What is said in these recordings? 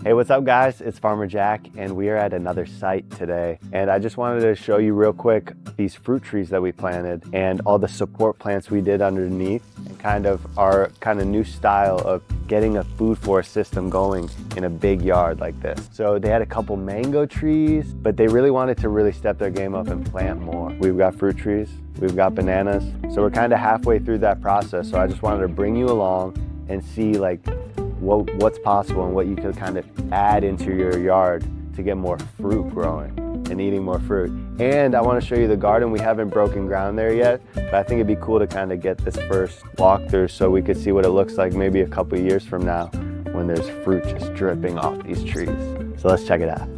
Hey, what's up guys? It's Farmer Jack and we are at another site today. And I just wanted to show you real quick these fruit trees that we planted and all the support plants we did underneath and kind of our new style of getting a food forest system going in a big yard like this. So they had a couple mango trees, but they really wanted to really step their game up and plant more. We've got fruit trees, we've got bananas. So we're kind of halfway through that process. So I just wanted to bring you along and see like what's possible and what you could kind of add into your yard to get more fruit growing and eating more fruit. And I want to show you the garden. We haven't broken ground there yet, but I think it'd be cool to kind of get this first walkthrough so we could see what it looks like maybe a couple years from now when there's fruit just dripping off these trees. So let's check it out.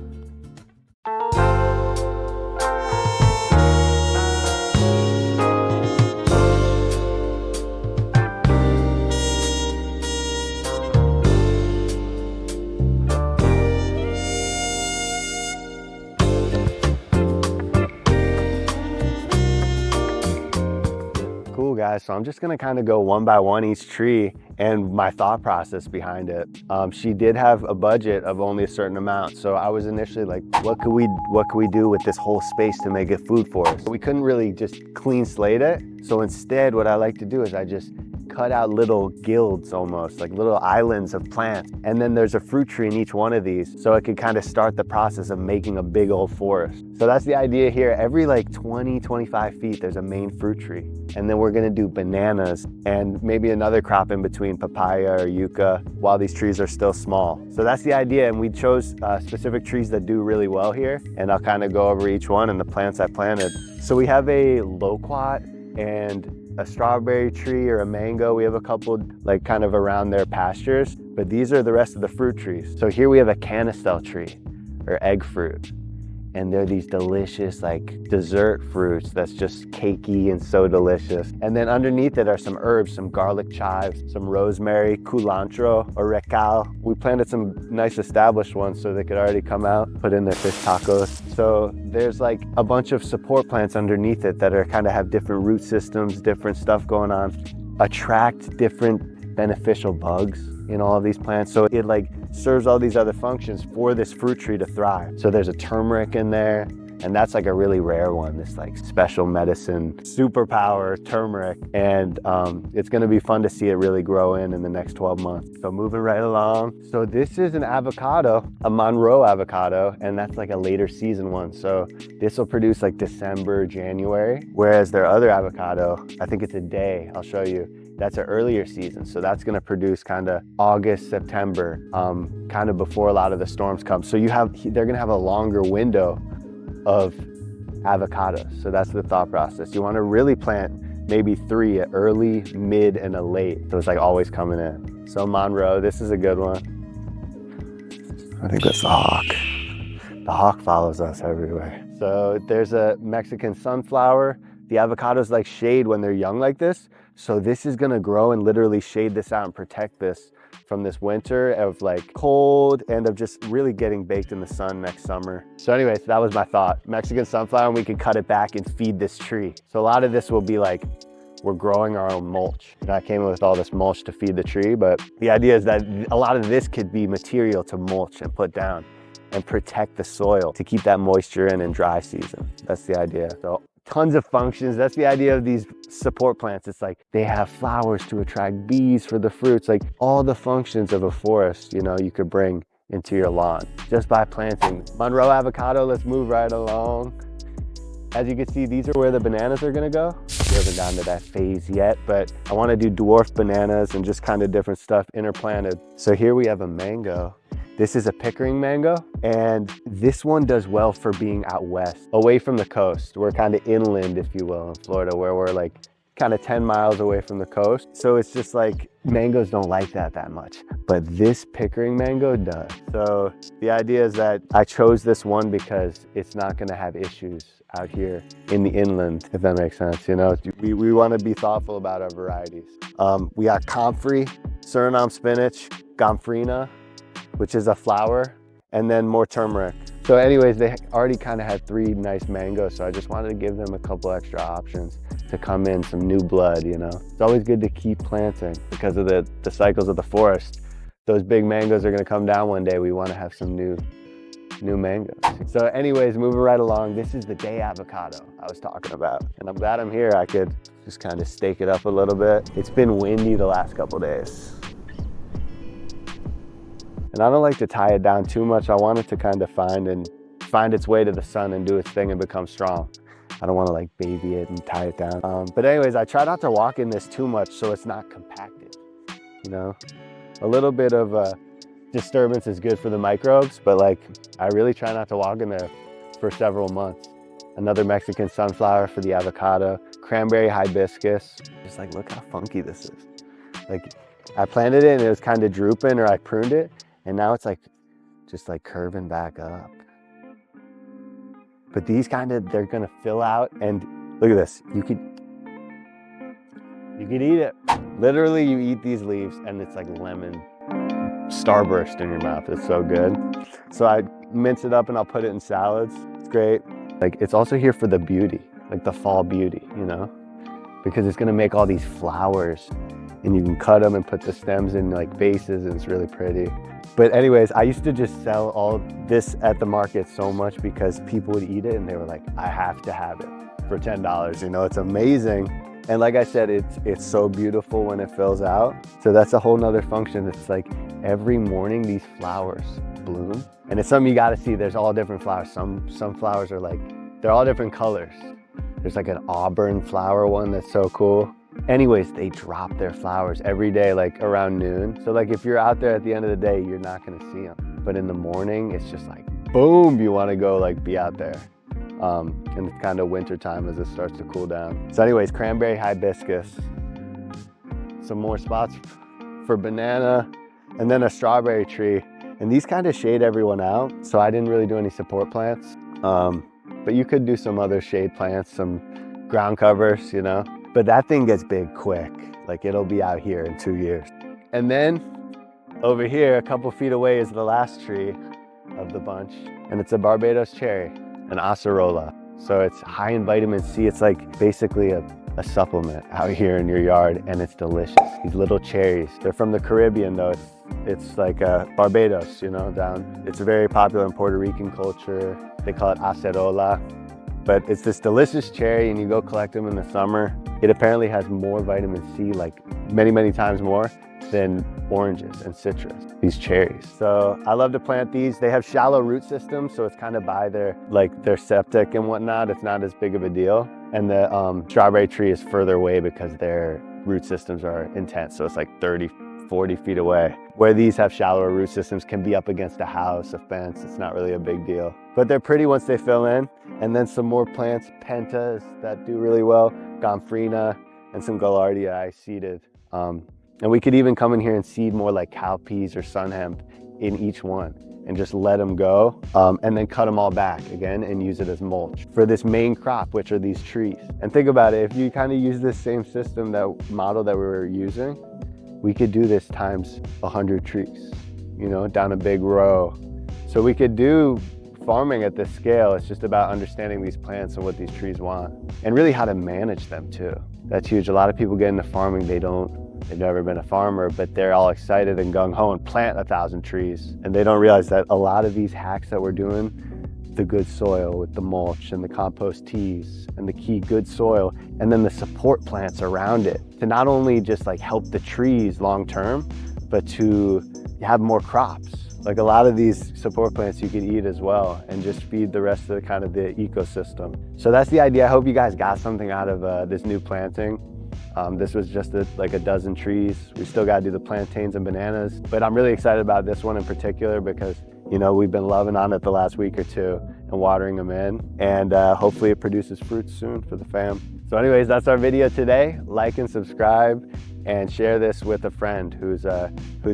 Cool guys, so I'm just gonna kind of go one by one each tree and my thought process behind it. She did have a budget of only a certain amount, so I was initially like, what could we do with this whole space to make it food for us? We couldn't really just clean slate it, so instead what I like to do is I just cut out little guilds, almost like little islands of plants, and then there's a fruit tree in each one of these, so it could kind of start the process of making a big old forest. So that's the idea here. Every like 20-25 feet there's a main fruit tree, and then we're gonna do bananas and maybe another crop in between, papaya or yucca, while these trees are still small. So that's the idea, and we chose specific trees that do really well here, and I'll kind of go over each one and the plants I planted. So we have a loquat and a strawberry tree or a mango. We have a couple like kind of around their pastures, but these are the rest of the fruit trees. So here we have a canistel tree or egg fruit, and they're these delicious like dessert fruits that's just cakey and so delicious. And then underneath it are some herbs, some garlic chives, some rosemary, culantro or recao. We planted some nice established ones so they could already come out, put in their fish tacos. So there's like a bunch of support plants underneath it that are kind of have different root systems, different stuff going on, attract different beneficial bugs in all of these plants. So it like serves all these other functions for this fruit tree to thrive. So there's a turmeric in there, and that's like a really rare one, this like special medicine, superpower turmeric. And it's gonna be fun to see it really grow in the next 12 months. So moving right along. So this is an avocado, a Monroe avocado, and that's like a later season one. So this will produce like December, January, whereas their other avocado, I think it's a day, I'll show you, that's an earlier season. So that's gonna produce kind of August, September, kind of before a lot of the storms come. So they're gonna have a longer window of avocados. So that's the thought process. You wanna really plant maybe 3, an early, mid, and a late. So it's like always coming in. So Monroe, this is a good one. I think that's the hawk. The hawk follows us everywhere. So there's a Mexican sunflower. The avocados like shade when they're young like this. So this is gonna grow and literally shade this out and protect this from this winter of like cold and of just really getting baked in the sun next summer. So anyways, that was my thought. Mexican sunflower, and we can cut it back and feed this tree. So a lot of this will be like, we're growing our own mulch. And I came in with all this mulch to feed the tree, but the idea is that a lot of this could be material to mulch and put down and protect the soil to keep that moisture in dry season. That's the idea. So tons of functions. That's the idea of these support plants. It's like they have flowers to attract bees for the fruits, like all the functions of a forest, you know, you could bring into your lawn just by planting. Monroe avocado, let's move right along. As you can see, these are where the bananas are gonna go. We haven't gotten to that phase yet, but I wanna do dwarf bananas and just kind of different stuff interplanted. So here we have a mango. This is a Pickering mango, and this one does well for being out west, away from the coast. We're kind of inland, if you will, in Florida, where we're like kind of 10 miles away from the coast. So it's just like, mangoes don't like that much, but this Pickering mango does. So the idea is that I chose this one because it's not gonna have issues out here in the inland, if that makes sense. You know, we wanna be thoughtful about our varieties. We got comfrey, Suriname spinach, gomphrena, which is a flower, and then more turmeric. So anyways, they already kind of had 3 nice mangoes, so I just wanted to give them a couple extra options to come in, some new blood, you know. It's always good to keep planting because of the cycles of the forest. those big mangoes are gonna come down one day, we wanna have some new mangoes. So anyways, moving right along, this is the day avocado I was talking about. And I'm glad I'm here. I could just kind of stake it up a little bit. It's been windy the last couple days. And I don't like to tie it down too much. I want it to kind of find its way to the sun and do its thing and become strong. I don't want to like baby it and tie it down. But anyways, I try not to walk in this too much so it's not compacted, you know? A little bit of disturbance is good for the microbes, but like I really try not to walk in there for several months. Another Mexican sunflower for the avocado, cranberry hibiscus. Just like, look how funky this is. Like I planted it and it was kind of drooping, or I pruned it, and now it's like just like curving back up. But these they're gonna fill out, and look at this. You could eat it. Literally, you eat these leaves and it's like lemon starburst in your mouth. It's so good. So I mince it up and I'll put it in salads. It's great. Like it's also here for the beauty, like the fall beauty, you know, because it's gonna make all these flowers and you can cut them and put the stems in like vases, and it's really pretty. But anyways, I used to just sell all this at the market so much because people would eat it and they were like, I have to have it for $10. You know, it's amazing. And like I said, it's so beautiful when it fills out. So that's a whole nother function. It's like every morning these flowers bloom, and it's something you gotta see. There's all different flowers. Some flowers are like, they're all different colors. There's like an auburn flower one that's so cool. Anyways, they drop their flowers every day, like around noon. So like if you're out there at the end of the day, you're not gonna see them. But in the morning, it's just like, boom, you wanna go like be out there. And it's kind of winter time as it starts to cool down. So anyways, cranberry hibiscus, some more spots for banana, and then a strawberry tree. And these kind of shade everyone out, so I didn't really do any support plants. But you could do some other shade plants, some ground covers, you know. But that thing gets big quick. Like it'll be out here in 2 years. And then over here, a couple feet away, is the last tree of the bunch. And it's a Barbados Cherry, an acerola. So it's high in vitamin C. It's like basically a supplement out here in your yard, and it's delicious. These little cherries, they're from the Caribbean though. It's like Barbados, you know, down. It's very popular in Puerto Rican culture. They call it acerola. But it's this delicious cherry, and you go collect them in the summer. It apparently has more vitamin C, like many, many times more than oranges and citrus, these cherries. So I love to plant these. They have shallow root systems, so it's kind of by their septic and whatnot. It's not as big of a deal. And the strawberry tree is further away because their root systems are intense. So it's like 30, 40 feet away. Where these have shallower root systems, can be up against a house, a fence. It's not really a big deal. But they're pretty once they fill in. And then some more plants, pentas that do really well, gomphrena, and some gaillardia I seeded. And we could even come in here and seed more like cowpeas or sun hemp in each one and just let them go, and then cut them all back again and use it as mulch for this main crop, which are these trees. And think about it, if you kind of use this same system, that model that we were using, we could do this times 100 trees, you know, down a big row. So we could do farming at this scale. It's just about understanding these plants and what these trees want, and really how to manage them too. That's huge. A lot of people get into farming, they've never been a farmer, but they're all excited and gung-ho and plant 1,000 trees. And they don't realize that a lot of these hacks that we're doing, the good soil with the mulch and the compost teas and the key good soil, and then the support plants around it, to not only just like help the trees long-term, but to have more crops. Like a lot of these support plants you could eat as well and just feed the rest of the kind of the ecosystem. So that's the idea. I hope you guys got something out of this new planting. This was just like a dozen trees. We still got to do the plantains and bananas, but I'm really excited about this one in particular because, you know, we've been loving on it the last week or two and watering them in, and hopefully it produces fruits soon for the fam. So anyways, that's our video today. Like and subscribe and share this with a friend who's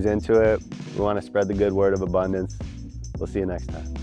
into it. We want to spread the good word of abundance. We'll see you next time.